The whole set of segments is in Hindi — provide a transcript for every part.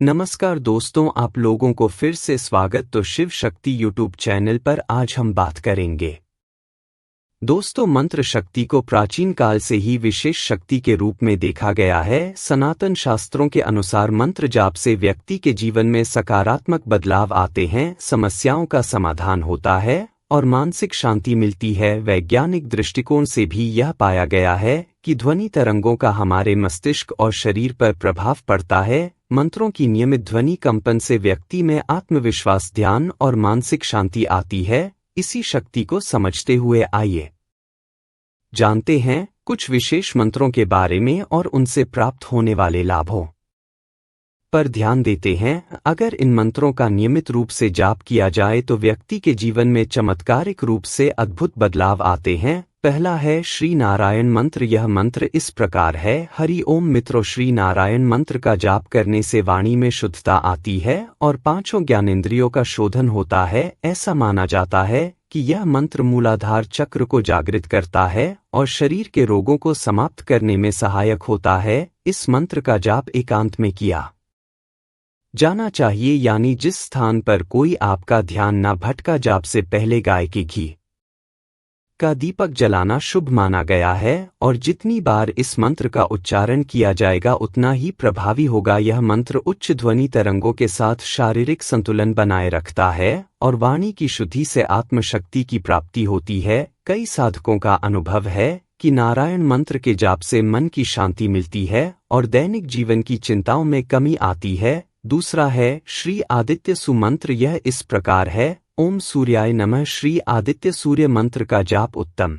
नमस्कार दोस्तों, आप लोगों को फिर से स्वागत। तो शिव शक्ति यूट्यूब चैनल पर आज हम बात करेंगे दोस्तों, मंत्र शक्ति को प्राचीन काल से ही विशेष शक्ति के रूप में देखा गया है। सनातन शास्त्रों के अनुसार मंत्र जाप से व्यक्ति के जीवन में सकारात्मक बदलाव आते हैं, समस्याओं का समाधान होता है और मानसिक शांति मिलती है। वैज्ञानिक दृष्टिकोण से भी यह पाया गया है कि ध्वनि तरंगों का हमारे मस्तिष्क और शरीर पर प्रभाव पड़ता है। मंत्रों की नियमित ध्वनि कंपन से व्यक्ति में आत्मविश्वास, ध्यान और मानसिक शांति आती है। इसी शक्ति को समझते हुए आइए जानते हैं कुछ विशेष मंत्रों के बारे में और उनसे प्राप्त होने वाले लाभों पर ध्यान देते हैं। अगर इन मंत्रों का नियमित रूप से जाप किया जाए तो व्यक्ति के जीवन में चमत्कारिक रूप से अद्भुत बदलाव आते हैं। पहला है श्री नारायण मंत्र। यह मंत्र इस प्रकार है। हरि ओम मित्रों, श्री नारायण मंत्र का जाप करने से वाणी में शुद्धता आती है और पांचों ज्ञानेंद्रियों का शोधन होता है। ऐसा माना जाता है कि यह मंत्र मूलाधार चक्र को जागृत करता है और शरीर के रोगों को समाप्त करने में सहायक होता है। इस मंत्र का जाप एकांत में किया जाना चाहिए, यानी जिस स्थान पर कोई आपका ध्यान न भटका। जाप से पहले गाय के घी का दीपक जलाना शुभ माना गया है और जितनी बार इस मंत्र का उच्चारण किया जाएगा उतना ही प्रभावी होगा। यह मंत्र उच्च ध्वनि तरंगों के साथ शारीरिक संतुलन बनाए रखता है और वाणी की शुद्धि से आत्मशक्ति की प्राप्ति होती है। कई साधकों का अनुभव है कि नारायण मंत्र के जाप से मन की शांति मिलती है और दैनिक जीवन की चिंताओं में कमी आती है। दूसरा है श्री आदित्य सुमंत्र। यह इस प्रकार है। ओम सूर्याय नमः। श्री आदित्य सूर्य मंत्र का जाप उत्तम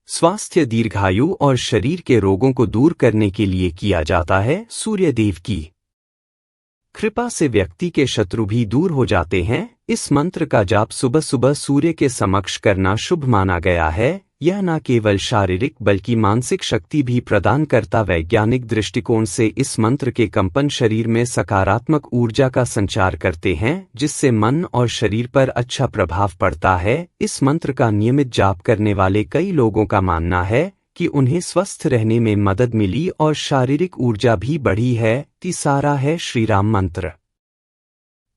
स्वास्थ्य, दीर्घायु और शरीर के रोगों को दूर करने के लिए किया जाता है। सूर्य देव की कृपा से व्यक्ति के शत्रु भी दूर हो जाते हैं। इस मंत्र का जाप सुबह सुबह सूर्य के समक्ष करना शुभ माना गया है। यह न केवल शारीरिक बल्कि मानसिक शक्ति भी प्रदान करता। वैज्ञानिक दृष्टिकोण से इस मंत्र के कंपन शरीर में सकारात्मक ऊर्जा का संचार करते हैं, जिससे मन और शरीर पर अच्छा प्रभाव पड़ता है। इस मंत्र का नियमित जाप करने वाले कई लोगों का मानना है कि उन्हें स्वस्थ रहने में मदद मिली और शारीरिक ऊर्जा भी बढ़ी है। तीसरा है श्री राम मंत्र।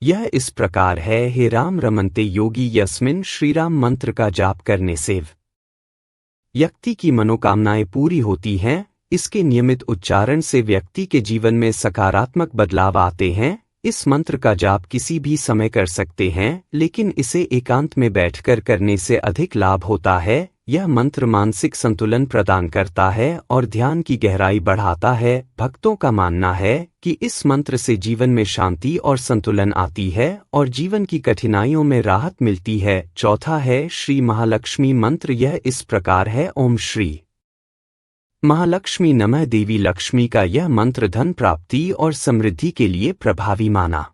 यह इस प्रकार है। हे राम रमन्ते योगी यस्मिन्। श्री राम मंत्र का जाप करने से व्यक्ति की मनोकामनाएं पूरी होती हैं। इसके नियमित उच्चारण से व्यक्ति के जीवन में सकारात्मक बदलाव आते हैं। इस मंत्र का जाप किसी भी समय कर सकते हैं, लेकिन इसे एकांत में बैठकर करने से अधिक लाभ होता है। यह मंत्र मानसिक संतुलन प्रदान करता है और ध्यान की गहराई बढ़ाता है। भक्तों का मानना है कि इस मंत्र से जीवन में शांति और संतुलन आती है और जीवन की कठिनाइयों में राहत मिलती है। चौथा है श्री महालक्ष्मी मंत्र। यह इस प्रकार है। ओम श्री महालक्ष्मी नमः। देवी लक्ष्मी का यह मंत्र धन प्राप्ति और समृद्धि के लिए प्रभावी माना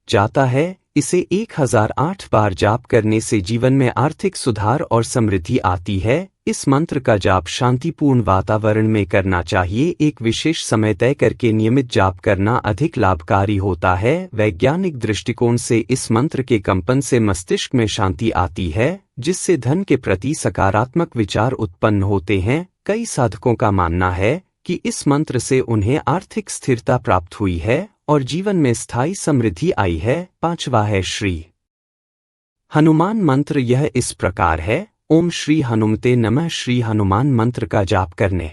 जाता है। इसे 1008 बार जाप करने से जीवन में आर्थिक सुधार और समृद्धि आती है। इस मंत्र का जाप शांतिपूर्ण वातावरण में करना चाहिए। एक विशेष समय तय करके नियमित जाप करना अधिक लाभकारी होता है। वैज्ञानिक दृष्टिकोण से इस मंत्र के कंपन से मस्तिष्क में शांति आती है, जिससे धन के प्रति सकारात्मक विचार उत्पन्न होते हैं। कई साधकों का मानना है कि इस मंत्र से उन्हें आर्थिक स्थिरता प्राप्त हुई है और जीवन में स्थायी समृद्धि आई है। पांचवा है श्री हनुमान मंत्र। यह इस प्रकार है। ओम श्री हनुमते नमः। श्री हनुमान मंत्र का जाप करने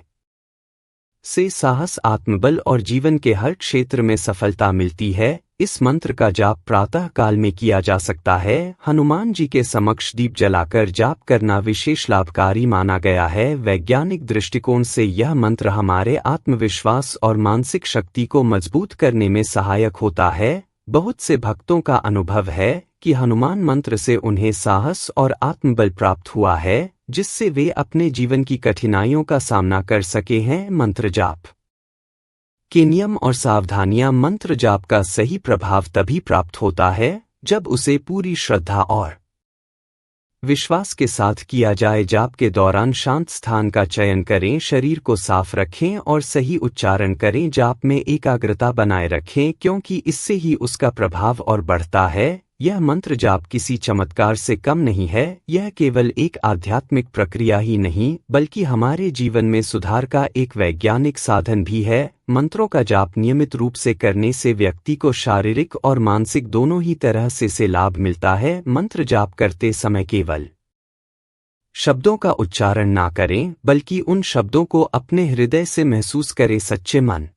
से साहस, आत्मबल और जीवन के हर क्षेत्र में सफलता मिलती है। इस मंत्र का जाप प्रातः काल में किया जा सकता है। हनुमान जी के समक्ष दीप जलाकर जाप करना विशेष लाभकारी माना गया है। वैज्ञानिक दृष्टिकोण से यह मंत्र हमारे आत्मविश्वास और मानसिक शक्ति को मजबूत करने में सहायक होता है। बहुत से भक्तों का अनुभव है कि हनुमान मंत्र से उन्हें साहस और आत्मबल प्राप्त हुआ है, जिससे वे अपने जीवन की कठिनाइयों का सामना कर सके हैं। मंत्र जाप के नियम और सावधानियां। मंत्र जाप का सही प्रभाव तभी प्राप्त होता है जब उसे पूरी श्रद्धा और विश्वास के साथ किया जाए। जाप के दौरान शांत स्थान का चयन करें, शरीर को साफ रखें और सही उच्चारण करें। जाप में एकाग्रता बनाए रखें, क्योंकि इससे ही उसका प्रभाव और बढ़ता है। यह मंत्र जाप किसी चमत्कार से कम नहीं है, यह केवल एक आध्यात्मिक प्रक्रिया ही नहीं बल्कि हमारे जीवन में सुधार का एक वैज्ञानिक साधन भी है। मंत्रों का जाप नियमित रूप से करने से व्यक्ति को शारीरिक और मानसिक दोनों ही तरह से लाभ मिलता है। मंत्र जाप करते समय केवल शब्दों का उच्चारण ना करें बल्कि उन शब्दों को अपने हृदय से महसूस करें। सच्चे मन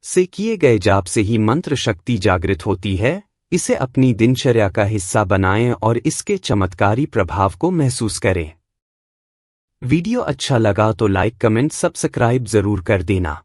से किए गए जाप से ही मंत्र शक्ति जागृत होती है। इसे अपनी दिनचर्या का हिस्सा बनाएं और इसके चमत्कारी प्रभाव को महसूस करें। वीडियो अच्छा लगा तो लाइक, कमेंट, सब्सक्राइब जरूर कर देना।